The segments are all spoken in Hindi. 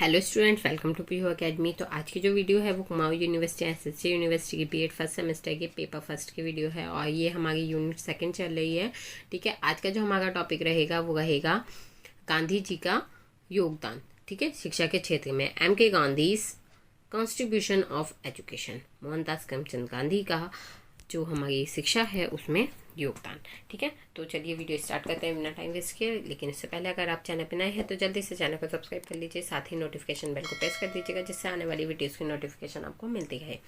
Hello student, welcome to PU academy. तो आज की जो वीडियो है वो कुमाऊं यूनिवर्सिटी एसएससी यूनिवर्सिटी की बीएड फर्स्ट सेमेस्टर के पेपर फर्स्ट की वीडियो है और ये हमारी यूनिट सेकंड चल रही है। ठीक है, आज का जो हमारा टॉपिक रहेगा वो रहेगा गांधी जी का योगदान। ठीक है, शिक्षा के क्षेत्र में एम के Gandhi's constitution of education, Mohandas Karamchand Gandhi का जो हमारी शिक्षा है उसमें योगदान। ठीक है, तो चलिए वीडियो स्टार्ट करते हैं बिना टाइम वेस्ट किए। लेकिन इससे पहले अगर आप चैनल पर नए हैं तो जल्दी से चैनल को सब्सक्राइब कर लीजिए, साथ ही नोटिफिकेशन बेल को प्रेस कर दीजिएगा जिससे आने वाली वीडियोस की नोटिफिकेशन आपको मिलती रहे।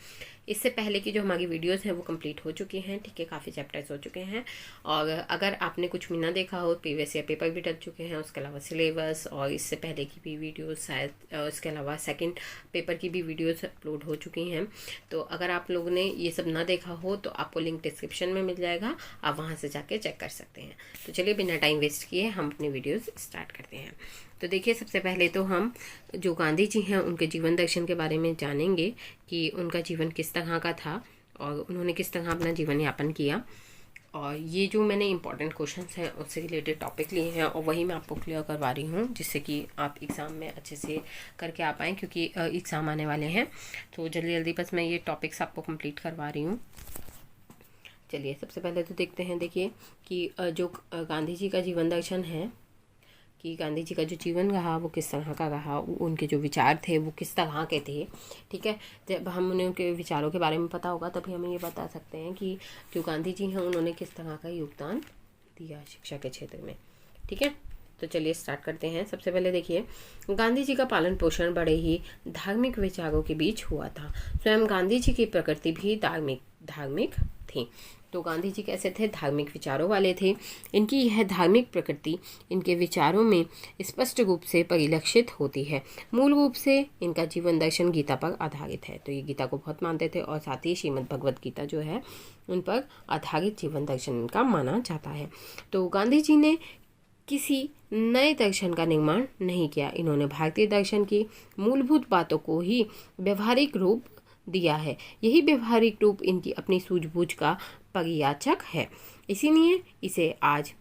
इससे पहले की जो हमारी वीडियोस हैं वो कंप्लीट हो चुकी हैं। ठीक है, काफ़ी चैप्टर्स हो चुके हैं और अगर आपने कुछ भी ना देखा हो, प्रीवियस ईयर पेपर भी डल चुके हैं, उसके अलावा सिलेबस और इससे पहले की भी वीडियोस शायद, इसके अलावा सेकेंड पेपर की भी वीडियोस अपलोड हो चुकी हैं। तो अगर आप लोगों ने ये सब ना देखा हो तो आपको लिंक डिस्क्रिप्शन में मिल जाएगा, आप वहाँ से जाके चेक कर सकते हैं। तो चलिए बिना टाइम वेस्ट किए हम अपनी वीडियोस स्टार्ट करते हैं। तो देखिए, सबसे पहले तो हम जो गांधी जी हैं उनके जीवन दर्शन के बारे में जानेंगे कि उनका जीवन किस तरह का था और उन्होंने किस तरह अपना जीवन यापन किया। और ये जो मैंने इंपॉर्टेंट क्वेश्चंस हैं उससे रिलेटेड टॉपिक लिए हैं और वही मैं आपको क्लियर करवा रही हूँ जिससे कि आप एग्ज़ाम में अच्छे से करके आ पाएँ, क्योंकि एग्ज़ाम आने वाले हैं। तो जल्दी जल्दी बस मैं ये टॉपिक्स आपको कंप्लीट करवा रही हूँ। चलिए सबसे पहले तो देखते हैं। देखिए कि जो गांधी जी का जीवन दर्शन है कि गांधी जी का जो जीवन रहा वो किस तरह का रहा, उनके जो विचार थे वो किस तरह के थे। ठीक है, जब हम उनके विचारों के बारे में पता होगा तभी हमें ये बता सकते हैं कि जो गांधी जी हैं उन्होंने किस तरह का योगदान दिया शिक्षा के क्षेत्र में। ठीक है, तो चलिए स्टार्ट करते हैं। सबसे पहले देखिए, गांधी जी का पालन पोषण बड़े ही धार्मिक विचारों के बीच हुआ था। स्वयं गांधी जी की प्रकृति भी धार्मिक थी। तो गांधी जी कैसे थे? धार्मिक विचारों वाले थे। इनकी यह धार्मिक प्रकृति इनके विचारों में स्पष्ट रूप से परिलक्षित होती है। मूल रूप से इनका जीवन दर्शन गीता पर आधारित है। तो ये गीता को बहुत मानते थे और साथ ही श्रीमद् भगवत गीता जो है उन पर आधारित जीवन दर्शन इनका माना जाता है। तो गांधी जी ने किसी नए दर्शन का निर्माण नहीं किया। इन्होंने भारतीय दर्शन की मूलभूत बातों को ही व्यवहारिक रूप दिया है। यही व्यवहारिक रूप इनकी अपनी सूझबूझ का परियाचक है। इसीलिए इसे आज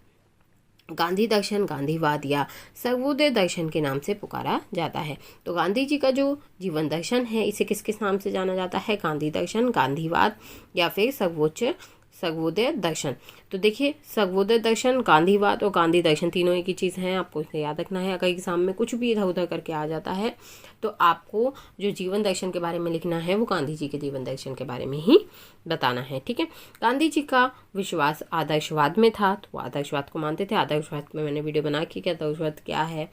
गांधी दर्शन, गांधीवाद या सर्वोदय दर्शन के नाम से पुकारा जाता है। तो गांधी जी का जो जीवन दर्शन है इसे किस किस नाम से जाना जाता है? गांधी दर्शन, गांधीवाद या फिर सर्वोदय दर्शन। तो देखिए, सर्वोदय दर्शन, गांधीवाद और गांधी दर्शन तीनों एक ही चीज़ हैं, आपको इसे याद रखना है। अगर एग्जाम में कुछ भी इधर उधर करके आ जाता है तो आपको जो जीवन दर्शन के बारे में लिखना है वो गांधी जी के जीवन दर्शन के बारे में ही बताना है। ठीक है, गांधी जी का विश्वास आदर्शवाद में था, तो आदर्शवाद को मानते थे। आदर्शवाद में मैंने वीडियो बना कि आदर्शवाद क्या है,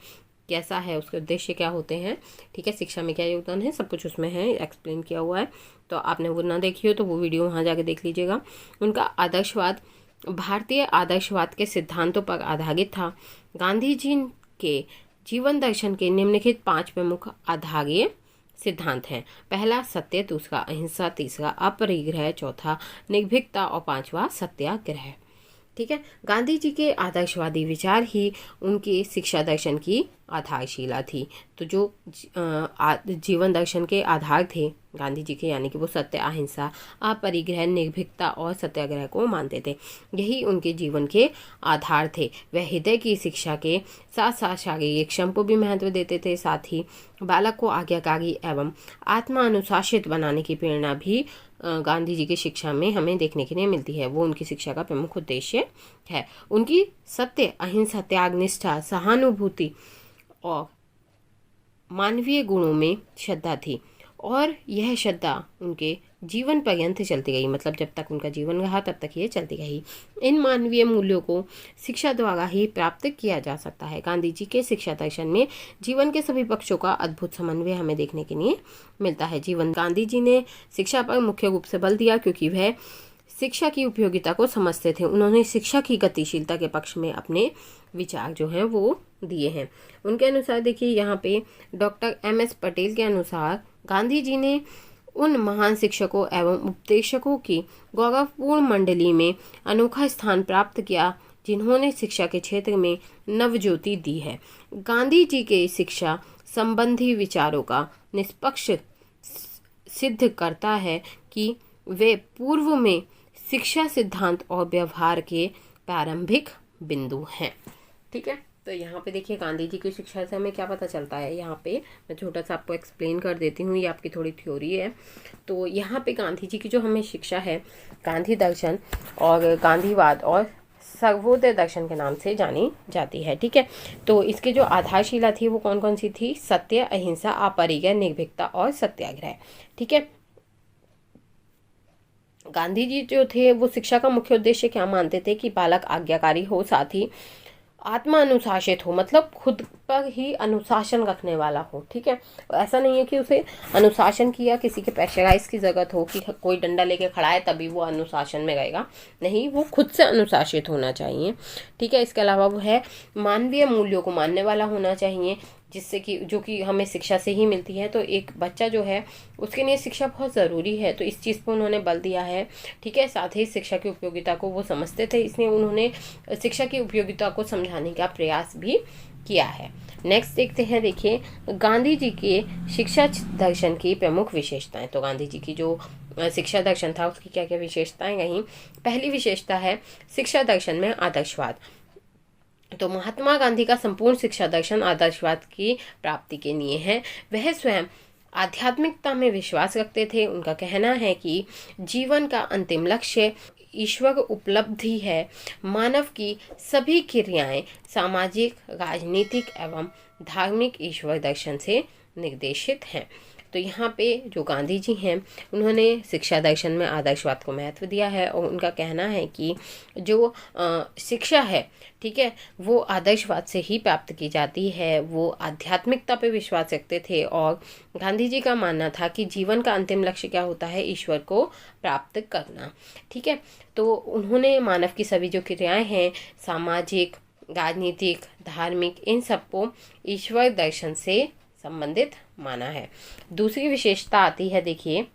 कैसा है, उसके उद्देश्य क्या होते हैं। ठीक है, शिक्षा में क्या योगदान है, सब कुछ उसमें है, एक्सप्लेन किया हुआ है। तो आपने वो ना देखी हो तो वो वीडियो वहाँ जाके देख लीजिएगा। उनका आदर्शवाद भारतीय आदर्शवाद के सिद्धांतों पर आधारित था। गांधी जी के जीवन दर्शन के निम्नलिखित 5 प्रमुख आधारीय सिद्धांत हैं। पहला सत्य, दूसरा अहिंसा, तीसरा अपरिग्रह, चौथा निर्भीकता और पांचवा सत्याग्रह। ठीक है, गांधी जी के आदर्शवादी विचार ही उनके शिक्षा दर्शन की आधारशिला थी। तो जो जीवन दर्शन के आधार थे गांधी जी के, यानी कि वो सत्य, अहिंसा, अपरिग्रह, निर्भीकता और सत्याग्रह को मानते थे। यही उनके जीवन के आधार थे। वह हृदय की शिक्षा के साथ साथ शारीरिक श्रम को भी महत्व देते थे। साथ ही बालक को आज्ञाकारी एवं आत्मा अनुशासित बनाने की प्रेरणा भी गांधी जी की शिक्षा में हमें देखने के लिए मिलती है। वो उनकी शिक्षा का प्रमुख उद्देश्य है। उनकी सत्य, अहिंसा, त्याग, निष्ठा, सहानुभूति और मानवीय गुणों में श्रद्धा थी और यह श्रद्धा उनके जीवन पर्यंत चलती गई। मतलब जब तक उनका जीवन रहा तब तक ये चलती रही। इन मानवीय मूल्यों को शिक्षा द्वारा ही प्राप्त किया जा सकता है। गांधी जी के शिक्षा दर्शन में जीवन के सभी पक्षों का अद्भुत समन्वय हमें देखने के लिए मिलता है। गांधी जी ने शिक्षा पर मुख्य रूप से बल दिया क्योंकि वह शिक्षा की उपयोगिता को समझते थे। उन्होंने शिक्षा की गतिशीलता के पक्ष में अपने विचार जो हैं वो दिए हैं। उनके अनुसार देखिए, यहाँ पे डॉक्टर MS पटेल के अनुसार गांधी जी ने उन महान शिक्षकों एवं उपदेशकों की गौरवपूर्ण मंडली में अनोखा स्थान प्राप्त किया जिन्होंने शिक्षा के क्षेत्र में नवज्योति दी है। गांधी जी के शिक्षा संबंधी विचारों का निष्पक्ष सिद्ध करता है कि वे पूर्व में शिक्षा सिद्धांत और व्यवहार के प्रारंभिक बिंदु हैं। ठीक है, तो यहाँ पे देखिए गांधी जी की शिक्षा से हमें क्या पता चलता है। यहाँ पे मैं छोटा सा आपको एक्सप्लेन कर देती हूँ, ये आपकी थोड़ी थ्योरी है। तो यहाँ पे गांधी जी की जो हमें शिक्षा है, गांधी दर्शन और गांधीवाद और सर्वोदय दर्शन के नाम से जानी जाती है। ठीक है, तो इसके जो आधारशिला थी वो कौन कौन सी थी? सत्य, अहिंसा, अपरिग्रह, निर्भीकता और सत्याग्रह। ठीक है, गांधी जी जो थे वो शिक्षा का मुख्य उद्देश्य क्या मानते थे? कि बालक आज्ञाकारी हो, साथ ही आत्मा अनुशासित हो, मतलब खुद पर ही अनुशासन रखने वाला हो। ठीक है, ऐसा नहीं है कि उसे अनुशासन की या किसी के प्रेशराइज की जरूरत हो कि कोई डंडा लेके खड़ा है तभी वो अनुशासन में रहेगा। नहीं, वो खुद से अनुशासित होना चाहिए। ठीक है, इसके अलावा वो है मानवीय मूल्यों को मानने वाला होना चाहिए, जिससे कि जो कि हमें शिक्षा से ही मिलती है। तो एक बच्चा जो है उसके लिए शिक्षा बहुत ज़रूरी है, तो इस चीज़ पर उन्होंने बल दिया है। ठीक है, साथ ही शिक्षा की उपयोगिता को वो समझते थे, इसलिए उन्होंने शिक्षा की उपयोगिता को समझाने का प्रयास भी किया है। नेक्स्ट देखते हैं, देखिए गांधी जी के शिक्षा दर्शन की प्रमुख विशेषताएं। तो गांधी जी की जो शिक्षा दर्शन था उसकी क्या क्या विशेषताएं रहीं? पहली विशेषता है शिक्षा दर्शन में आदर्शवाद। तो महात्मा गांधी का संपूर्ण शिक्षा दर्शन आदर्शवाद की प्राप्ति के लिए है। वह स्वयं आध्यात्मिकता में विश्वास रखते थे। उनका कहना है कि जीवन का अंतिम लक्ष्य ईश्वर उपलब्धि है। मानव की सभी क्रियाएं सामाजिक, राजनीतिक एवं धार्मिक ईश्वर दर्शन से निर्देशित हैं। तो यहाँ पे जो गांधी जी हैं उन्होंने शिक्षा दर्शन में आदर्शवाद को महत्व दिया है और उनका कहना है कि जो शिक्षा है, ठीक है, वो आदर्शवाद से ही प्राप्त की जाती है। वो आध्यात्मिकता पे विश्वास रखते थे और गांधी जी का मानना था कि जीवन का अंतिम लक्ष्य क्या होता है? ईश्वर को प्राप्त करना। ठीक है, तो उन्होंने मानव की सभी जो क्रियाएं हैं सामाजिक, राजनीतिक, धार्मिक, इन सबको ईश्वर दर्शन से संबंधित माना है। दूसरी विशेषता आती है, देखिए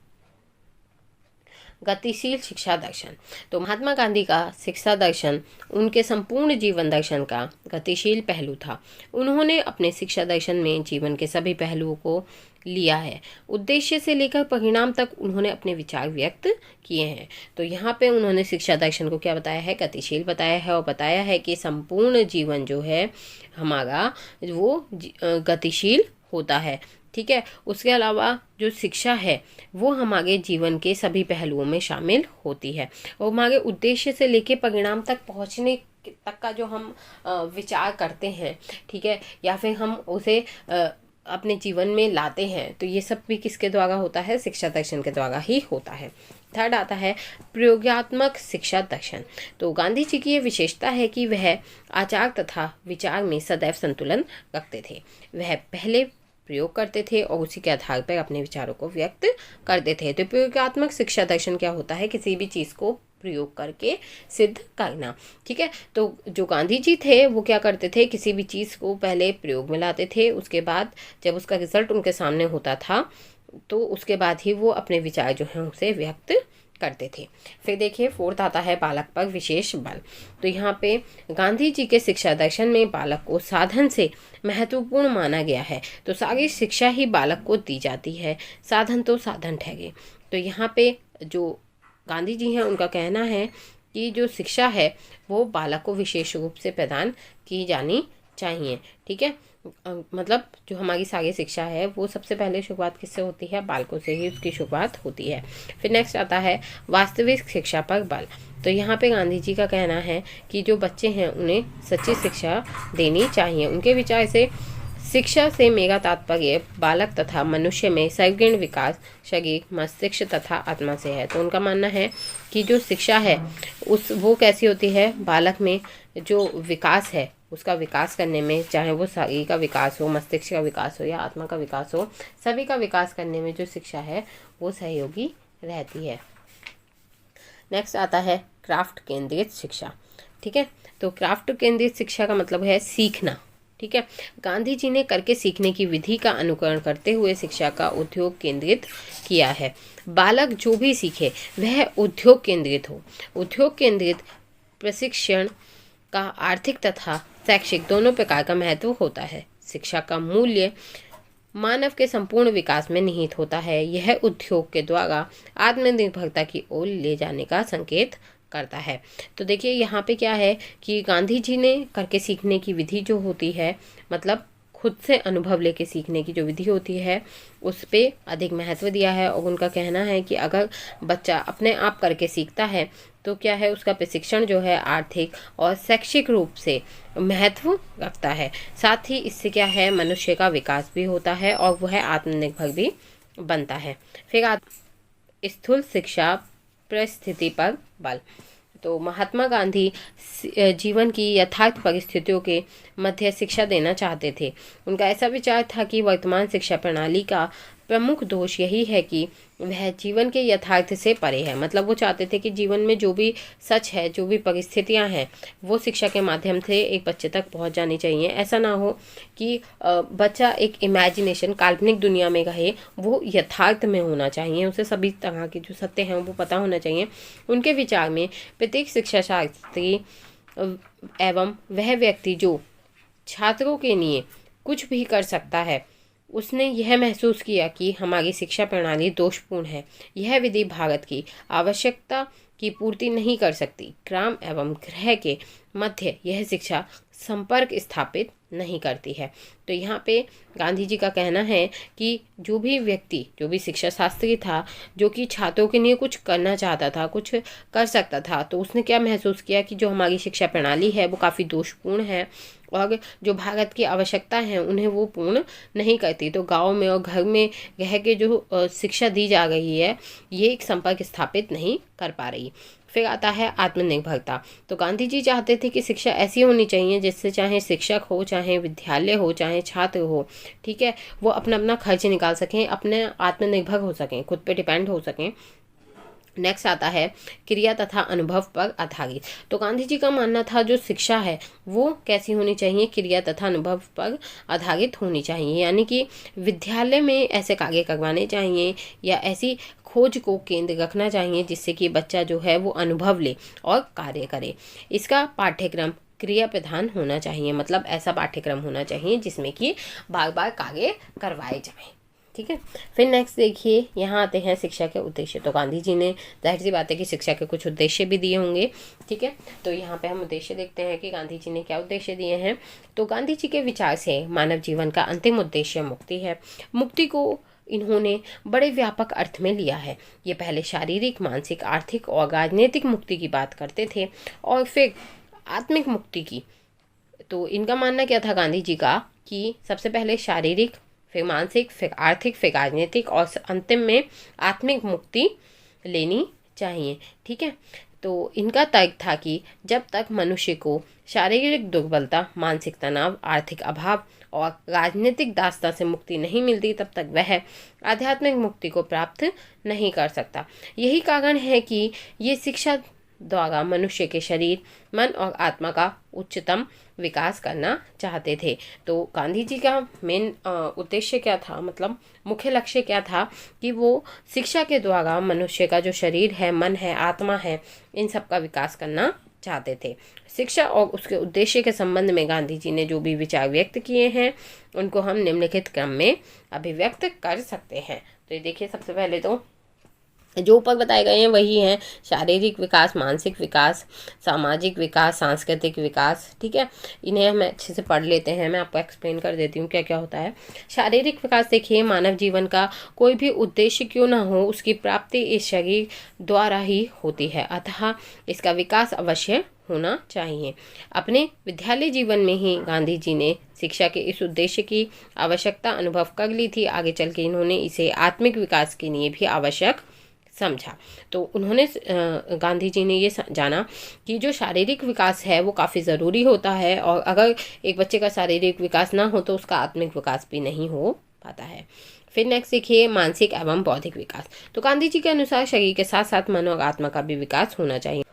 गतिशील शिक्षा दर्शन। तो महात्मा गांधी का शिक्षा दर्शन उनके संपूर्ण जीवन दर्शन का गतिशील पहलू था। उन्होंने अपने शिक्षा दर्शन में जीवन के सभी पहलुओं को लिया है। उद्देश्य से लेकर परिणाम तक उन्होंने अपने विचार व्यक्त किए हैं। तो यहाँ पे उन्होंने शिक्षा दर्शन को क्या बताया है? गतिशील बताया है और बताया है कि संपूर्ण जीवन जो है हमारा वो गतिशील होता है। ठीक है, उसके अलावा जो शिक्षा है वो हमारे जीवन के सभी पहलुओं में शामिल होती है और हमारे उद्देश्य से लेके परिणाम तक पहुंचने तक का जो हम विचार करते हैं, ठीक है, या फिर हम उसे अपने जीवन में लाते हैं, तो ये सब भी किसके द्वारा होता है? शिक्षा दर्शन के द्वारा ही होता है। थर्ड आता है प्रयोगात्मक शिक्षा दर्शन। तो गांधी जी की ये विशेषता है कि वह आचार तथा विचार में सदैव संतुलन रखते थे। वह पहले प्रयोग करते थे और उसी के आधार पर अपने विचारों को व्यक्त करते थे। तो प्रयोगात्मक शिक्षा दर्शन क्या होता है? किसी भी चीज़ को प्रयोग करके सिद्ध करना। ठीक है, तो जो गांधी जी थे वो क्या करते थे? किसी भी चीज़ को पहले प्रयोग में लाते थे, उसके बाद जब उसका रिजल्ट उनके सामने होता था तो उसके बाद ही वो अपने विचार जो हैं उसे व्यक्त करते थे। फिर देखिए फोर्थ आता है बालक पर विशेष बल। तो यहाँ पे गांधी जी के शिक्षा दर्शन में बालक को साधन से महत्वपूर्ण माना गया है। तो सारी शिक्षा ही बालक को दी जाती है, साधन तो साधन ठहरे। तो यहाँ पे जो गांधी जी हैं उनका कहना है कि जो शिक्षा है वो बालक को विशेष रूप से प्रदान की जानी चाहिए। ठीक है, मतलब जो हमारी सारी शिक्षा है वो सबसे पहले शुरुआत किससे होती है? बालकों से ही उसकी शुरुआत होती है। फिर नेक्स्ट आता है वास्तविक शिक्षा पर बल। तो यहाँ पे गांधी जी का कहना है कि जो बच्चे हैं उन्हें सच्ची शिक्षा देनी चाहिए। उनके विचार से शिक्षा से मेरा तात्पर्य बालक तथा मनुष्य में सर्वगुण विकास शरीर, मस्तिष्क तथा आत्मा से है। तो उनका मानना है कि जो शिक्षा है वो कैसी होती है? बालक में जो विकास है उसका विकास करने में, चाहे वो शरीर का विकास हो, मस्तिष्क का विकास हो या आत्मा का विकास हो, सभी का विकास करने में जो शिक्षा है वो सहयोगी रहती है। नेक्स्ट आता है क्राफ्ट केंद्रित शिक्षा। ठीक है, तो क्राफ्ट केंद्रित शिक्षा का मतलब है सीखना। ठीक है, गांधी जी ने करके सीखने की विधि का अनुकरण करते हुए शिक्षा का उद्योग केंद्रित किया है। बालक जो भी सीखे वह उद्योग केंद्रित हो। उद्योग केंद्रित प्रशिक्षण का आर्थिक तथा शैक्षिक दोनों प्रकार का महत्व होता है। शिक्षा का मूल्य मानव के संपूर्ण विकास में निहित होता है। यह उद्योग के द्वारा आत्मनिर्भरता की ओर ले जाने का संकेत करता है। तो देखिए यहाँ पे क्या है कि गांधी जी ने करके सीखने की विधि जो होती है, मतलब खुद से अनुभव लेके सीखने की जो विधि होती है, उस पे अधिक महत्व दिया है। और उनका कहना है कि अगर बच्चा अपने आप करके सीखता है तो क्या है, उसका प्रशिक्षण जो है आर्थिक और शैक्षिक रूप से महत्व रखता है। साथ ही इससे क्या है, मनुष्य का विकास भी होता है और वह आत्मनिर्भर भी बनता है। फिर स्थूल शिक्षा परिस्थिति पर बल। तो महात्मा गांधी जीवन की यथार्थ परिस्थितियों के मध्य शिक्षा देना चाहते थे। उनका ऐसा विचार था कि वर्तमान शिक्षा प्रणाली का प्रमुख दोष यही है कि वह जीवन के यथार्थ से परे है। मतलब वो चाहते थे कि जीवन में जो भी सच है, जो भी परिस्थितियां हैं, वो शिक्षा के माध्यम से एक बच्चे तक पहुंच जानी चाहिए। ऐसा ना हो कि बच्चा एक इमेजिनेशन, काल्पनिक दुनिया में रहे, वो यथार्थ में होना चाहिए। उसे सभी तरह के जो सत्य हैं वो पता होना चाहिए। उनके विचार में प्रत्येक शिक्षा शास्त्री एवं वह व्यक्ति जो छात्रों के लिए कुछ भी कर सकता है, उसने यह महसूस किया कि हमारी शिक्षा प्रणाली दोषपूर्ण है। यह विधि भारत की आवश्यकता की पूर्ति नहीं कर सकती। ग्राम एवं गृह के मध्य यह शिक्षा संपर्क स्थापित नहीं करती है। तो यहाँ पे गांधी जी का कहना है कि जो भी व्यक्ति, जो भी शिक्षा शास्त्री था, जो कि छात्रों के लिए कुछ करना चाहता था, कुछ कर सकता था, तो उसने क्या महसूस किया कि जो हमारी शिक्षा प्रणाली है वो काफ़ी दोषपूर्ण है और जो भारत की आवश्यकता है उन्हें वो पूर्ण नहीं करती। तो गांव में और घर में रह के जो शिक्षा दी जा रही है, ये एक संपर्क स्थापित नहीं कर पा रही। फिर आता है आत्मनिर्भरता। तो गांधी जी चाहते थे कि शिक्षा ऐसी होनी चाहिए जिससे चाहे शिक्षक हो, चाहे विद्यालय हो, चाहे छात्र हो, ठीक है, वो अपना अपना खर्च निकाल सकें, अपने आत्मनिर्भर हो सकें, खुद पे डिपेंड हो सकें। नेक्स्ट आता है क्रिया तथा अनुभव पर आधारित। तो गांधी जी का मानना था जो शिक्षा है वो कैसी होनी चाहिए, क्रिया तथा अनुभव पर आधारित होनी चाहिए। यानी कि विद्यालय में ऐसे कार्य करवाने चाहिए या ऐसी खोज को केंद्र रखना चाहिए जिससे कि बच्चा जो है वो अनुभव ले और कार्य करे। इसका पाठ्यक्रम क्रिया प्रधान होना चाहिए। मतलब ऐसा पाठ्यक्रम होना चाहिए जिसमें कि बार बार कार्य करवाए जाएं। ठीक है। फिर नेक्स्ट देखिए, यहाँ आते हैं शिक्षा के उद्देश्य। तो गांधी जी ने जाहिर सी बात है कि शिक्षा के कुछ उद्देश्य भी दिए होंगे। ठीक है, तो यहाँ पे हम उद्देश्य देखते हैं कि गांधी जी ने क्या उद्देश्य दिए हैं। तो गांधी जी के विचार से मानव जीवन का अंतिम उद्देश्य मुक्ति है। मुक्ति को इन्होंने बड़े व्यापक अर्थ में लिया है। ये पहले शारीरिक, मानसिक, आर्थिक और राजनीतिक मुक्ति की बात करते थे और फिर आत्मिक मुक्ति की। तो इनका मानना क्या था गांधी जी का कि सबसे पहले शारीरिक, फिर मानसिक, फिर आर्थिक, फिर राजनीतिक और अंतिम में आत्मिक मुक्ति लेनी चाहिए। ठीक है, तो इनका तर्क था कि जब तक मनुष्य को शारीरिक दुर्बलता, मानसिक तनाव, आर्थिक अभाव और राजनीतिक दासता से मुक्ति नहीं मिलती, तब तक वह आध्यात्मिक मुक्ति को प्राप्त नहीं कर सकता। यही कारण है कि ये शिक्षा द्वारा मनुष्य के शरीर, मन और आत्मा का उच्चतम विकास करना चाहते थे। तो गांधी जी का मेन उद्देश्य क्या था, मतलब मुख्य लक्ष्य क्या था कि वो शिक्षा के द्वारा मनुष्य का जो शरीर है, मन है, आत्मा है, इन सब का विकास करना चाहते थे। शिक्षा और उसके उद्देश्य के संबंध में गांधी जी ने जो भी विचार व्यक्त किए हैं उनको हम निम्नलिखित क्रम में अभिव्यक्त कर सकते हैं। तो ये देखिए, सबसे पहले तो जो ऊपर बताए गए हैं वही हैं, शारीरिक विकास, मानसिक विकास, सामाजिक विकास, सांस्कृतिक विकास। ठीक है, इन्हें हम अच्छे से पढ़ लेते हैं। मैं आपको एक्सप्लेन कर देती हूँ क्या क्या होता है। शारीरिक विकास देखिए, मानव जीवन का कोई भी उद्देश्य क्यों ना हो, उसकी प्राप्ति इस शरीर द्वारा ही होती है, अतः इसका विकास अवश्य होना चाहिए। अपने विद्यालय जीवन में ही गांधी जी ने शिक्षा के इस उद्देश्य की आवश्यकता अनुभव कर ली थी। आगे चल के इन्होंने इसे आत्मिक विकास के लिए भी आवश्यक समझा। तो उन्होंने गांधी जी ने ये जाना कि जो शारीरिक विकास है वो काफ़ी ज़रूरी होता है और अगर एक बच्चे का शारीरिक विकास ना हो तो उसका आत्मिक विकास भी नहीं हो पाता है। फिर नेक्स्ट देखिए, मानसिक एवं बौद्धिक विकास। तो गांधी जी के अनुसार शरीर के साथ साथ मन और आत्मा का भी विकास होना चाहिए।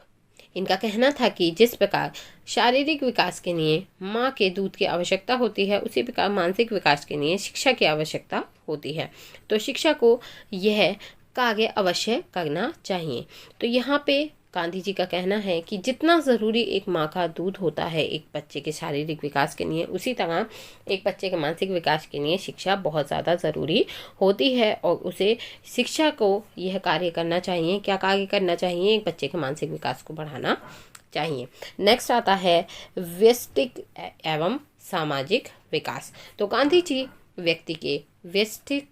इनका कहना था कि जिस प्रकार शारीरिक विकास के लिए माँ के दूध की आवश्यकता होती है, उसी प्रकार मानसिक विकास के लिए शिक्षा की आवश्यकता होती है। तो शिक्षा को यह कार्य अवश्य करना चाहिए। तो यहाँ पे गांधी जी का कहना है कि जितना ज़रूरी एक माँ का दूध होता है एक बच्चे के शारीरिक विकास के लिए, उसी तरह एक बच्चे के मानसिक विकास के लिए शिक्षा बहुत ज़्यादा ज़रूरी होती है। और उसे शिक्षा को यह कार्य करना चाहिए, क्या कार्य करना चाहिए, एक बच्चे के मानसिक विकास को बढ़ाना चाहिए। नेक्स्ट आता है व्यष्टिक एवं सामाजिक विकास। तो गांधी जी व्यक्ति के व्यष्टिक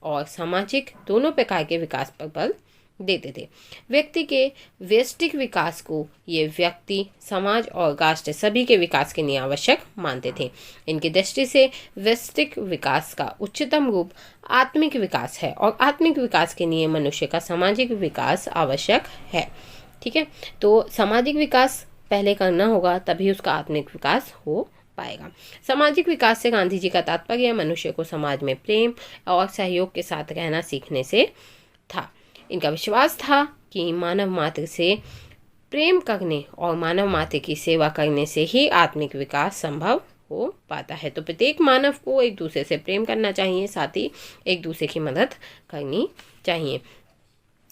और सामाजिक दोनों प्रकार के विकास पर बल देते थे। व्यक्ति के व्यष्टिक विकास को ये व्यक्ति, समाज और राष्ट्र सभी के विकास के लिए आवश्यक मानते थे। इनकी दृष्टि से व्यष्टिक विकास का उच्चतम रूप आत्मिक विकास है और आत्मिक विकास के लिए मनुष्य का सामाजिक विकास आवश्यक है। ठीक है, तो सामाजिक विकास पहले करना होगा, तभी उसका आत्मिक विकास हो पाएगा। सामाजिक विकास से गांधी जी का तात्पर्य मनुष्य को समाज में प्रेम और सहयोग के साथ रहना सीखने से था। इनका विश्वास था कि मानव मात्र से प्रेम करने और मानव मात्र की सेवा करने से ही आत्मिक विकास संभव हो पाता है। तो प्रत्येक मानव को एक दूसरे से प्रेम करना चाहिए, साथ ही एक दूसरे की मदद करनी चाहिए।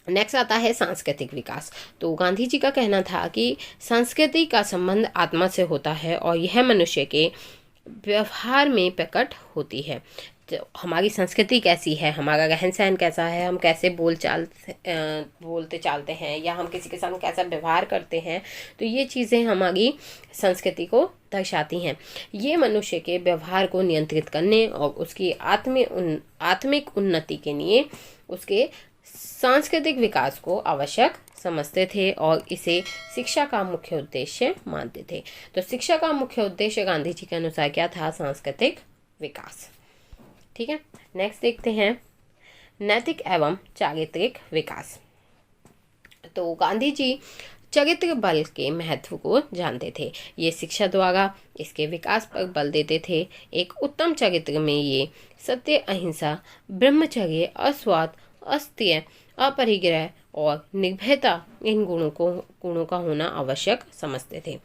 नेक्स्ट आता है सांस्कृतिक विकास। तो गांधी जी का कहना था कि संस्कृति का संबंध आत्मा से होता है और यह मनुष्य के व्यवहार में प्रकट होती है। तो हमारी संस्कृति कैसी है, हमारा रहन सहन कैसा है, हम कैसे बोलते चालते हैं, या हम किसी के साथ कैसा व्यवहार करते हैं, तो ये चीज़ें हमारी संस्कृति को दर्शाती हैं। ये मनुष्य के व्यवहार को नियंत्रित करने और उसकी आत्मिक उन्नति के लिए उसके सांस्कृतिक विकास को आवश्यक समझते थे और इसे शिक्षा का मुख्य उद्देश्य मानते थे। तो शिक्षा का मुख्य उद्देश्य गांधी जी के अनुसार क्या था? सांस्कृतिक विकास। ठीक है, नेक्स्ट देखते हैं नैतिक एवं चारित्रिक विकास। तो गांधी जी चरित्र बल के महत्व को जानते थे। ये शिक्षा द्वारा इसके विकास पर बल देते थे। एक उत्तम चरित्र में ये सत्य, अहिंसा, ब्रह्मचर्य, अस्वाद, अस्त्य, अपरिग्रह और निर्भयता इन गुणों का होना आवश्यक समझते थे।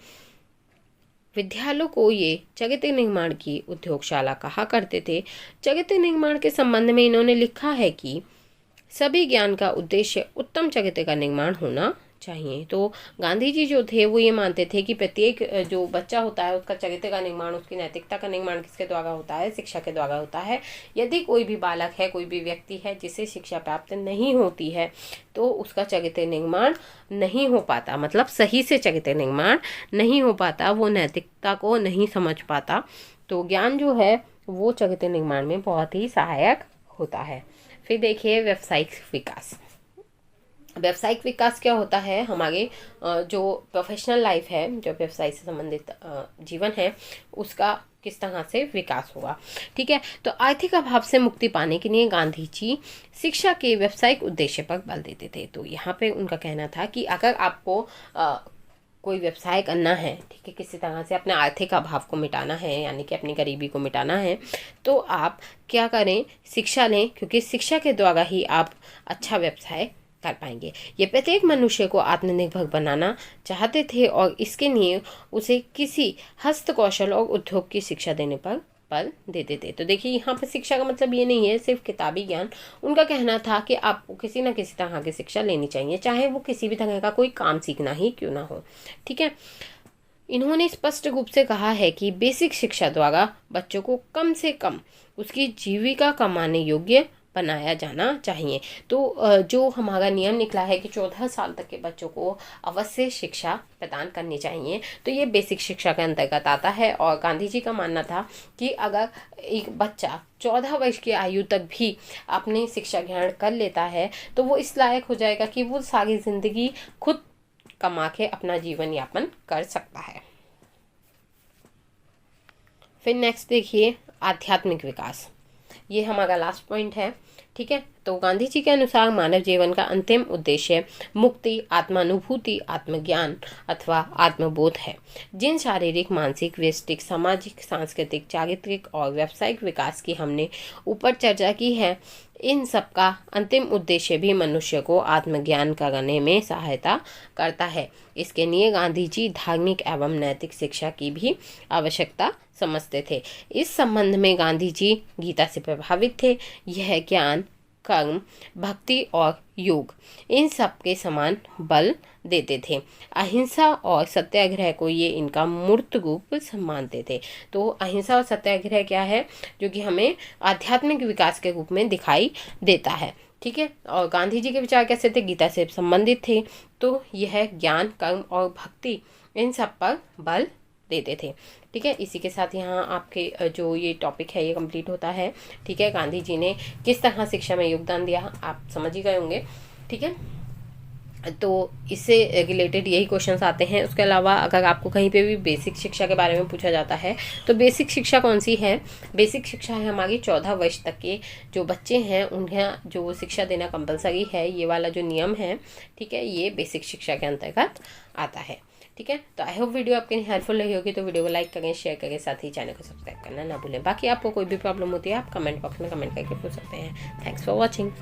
विद्यालयों को ये चरित्र निर्माण की उद्योगशाला कहा करते थे। चरित्र निर्माण के संबंध में इन्होंने लिखा है कि सभी ज्ञान का उद्देश्य उत्तम चरित्र का निर्माण होना चाहिए। तो गांधी जी जो थे वो ये मानते थे कि प्रत्येक जो बच्चा होता है उसका चरित्र का निर्माण, उसकी नैतिकता का निर्माण किसके द्वारा होता है? शिक्षा के द्वारा होता है। यदि कोई भी बालक है, कोई भी व्यक्ति है जिसे शिक्षा प्राप्त नहीं होती है, तो उसका चरित्र निर्माण नहीं हो पाता, मतलब सही से चरित्र निर्माण नहीं हो पाता, वो नैतिकता को नहीं समझ पाता। तो ज्ञान जो है वो चरित्र निर्माण में बहुत ही सहायक होता है। फिर देखिए व्यावसायिक विकास। व्यावसायिक विकास क्या होता है? हमारे जो प्रोफेशनल लाइफ है, जो व्यवसाय से संबंधित जीवन है, उसका किस तरह से विकास होगा। ठीक है, तो आर्थिक अभाव से मुक्ति पाने के लिए गांधी जी शिक्षा के व्यावसायिक उद्देश्य पर बल देते थे। तो यहाँ पे उनका कहना था कि अगर आपको कोई व्यवसाय करना है, ठीक है, किसी तरह से अपने आर्थिक अभाव को मिटाना है, यानी कि अपनी गरीबी को मिटाना है, तो आप क्या करें? शिक्षा लें, क्योंकि शिक्षा के द्वारा ही आप अच्छा व्यवसाय कर पाएंगे। ये प्रत्येक मनुष्य को आत्मनिर्भर बनाना चाहते थे और इसके लिए उसे किसी हस्तकौशल और उद्योग की शिक्षा देने पर बल देते थे। तो देखिए यहाँ पर शिक्षा का मतलब ये नहीं है सिर्फ किताबी ज्ञान। उनका कहना था कि आपको किसी न किसी तरह की शिक्षा लेनी चाहिए, चाहे वो किसी भी तरह का कोई काम सीखना ही क्यों ना हो। ठीक है, इन्होंने स्पष्ट रूप से कहा है कि बेसिक शिक्षा द्वारा बच्चों को कम से कम उसकी जीविका कमाने योग्य बनाया जाना चाहिए। तो जो हमारा नियम निकला है कि 14 साल तक के बच्चों को अवश्य शिक्षा प्रदान करनी चाहिए, तो ये बेसिक शिक्षा के अंतर्गत आता है। और गांधी जी का मानना था कि अगर एक बच्चा 14 वर्ष की आयु तक भी अपनी शिक्षा ग्रहण कर लेता है तो वो इस लायक हो जाएगा कि वो सारी जिंदगी खुद कमा के अपना जीवन यापन कर सकता है। फिर नेक्स्ट देखिए आध्यात्मिक विकास। ये हमारा लास्ट पॉइंट है। ठीक है, तो गांधी जी के अनुसार मानव जीवन का अंतिम उद्देश्य मुक्ति, आत्मानुभूति, आत्मज्ञान अथवा आत्मबोध है। जिन शारीरिक, मानसिक, व्यष्टिक, सामाजिक, सांस्कृतिक, चारित्रिक और व्यावसायिक विकास की हमने ऊपर चर्चा की है, इन सब का अंतिम उद्देश्य भी मनुष्य को आत्मज्ञान करने में सहायता करता है। इसके लिए गांधी जी धार्मिक एवं नैतिक शिक्षा की भी आवश्यकता समझते थे। इस संबंध में गांधी जी गीता से प्रभावित थे। यह ज्ञान कर्म, भक्ति और योग, इन सब के समान बल देते थे। अहिंसा और सत्याग्रह को ये इनका मूर्त रूप मानते थे। तो अहिंसा और सत्याग्रह क्या है, जो कि हमें आध्यात्मिक विकास के रूप में दिखाई देता है। ठीक है, और गांधी जी के विचार कैसे थे, गीता से संबंधित थे। तो यह ज्ञान, कर्म और भक्ति इन सब पर बल देते थे। ठीक है, इसी के साथ यहाँ आपके जो ये टॉपिक है ये कंप्लीट होता है। ठीक है, गांधी जी ने किस तरह शिक्षा में योगदान दिया आप समझ ही गए होंगे। ठीक है, तो इससे रिलेटेड यही क्वेश्चंस आते हैं। उसके अलावा अगर आपको कहीं पे भी बेसिक शिक्षा के बारे में पूछा जाता है तो बेसिक शिक्षा कौन सी है, बेसिक शिक्षा है हमारी 14 वर्ष तक के जो बच्चे हैं उन्हें जो शिक्षा देना कंपलसरी है, ये वाला जो नियम है, ठीक है, ये बेसिक शिक्षा के अंतर्गत आता है। ठीक है, तो आई होप वीडियो आपके लिए हेल्पफुल रही होगी। तो वीडियो को लाइक करें, शेयर करें, साथ ही चैनल को सब्सक्राइब करना ना भूलें। बाकी आपको कोई भी प्रॉब्लम होती है आप कमेंट बॉक्स में कमेंट करके पूछ सकते हैं। Thanks for watching.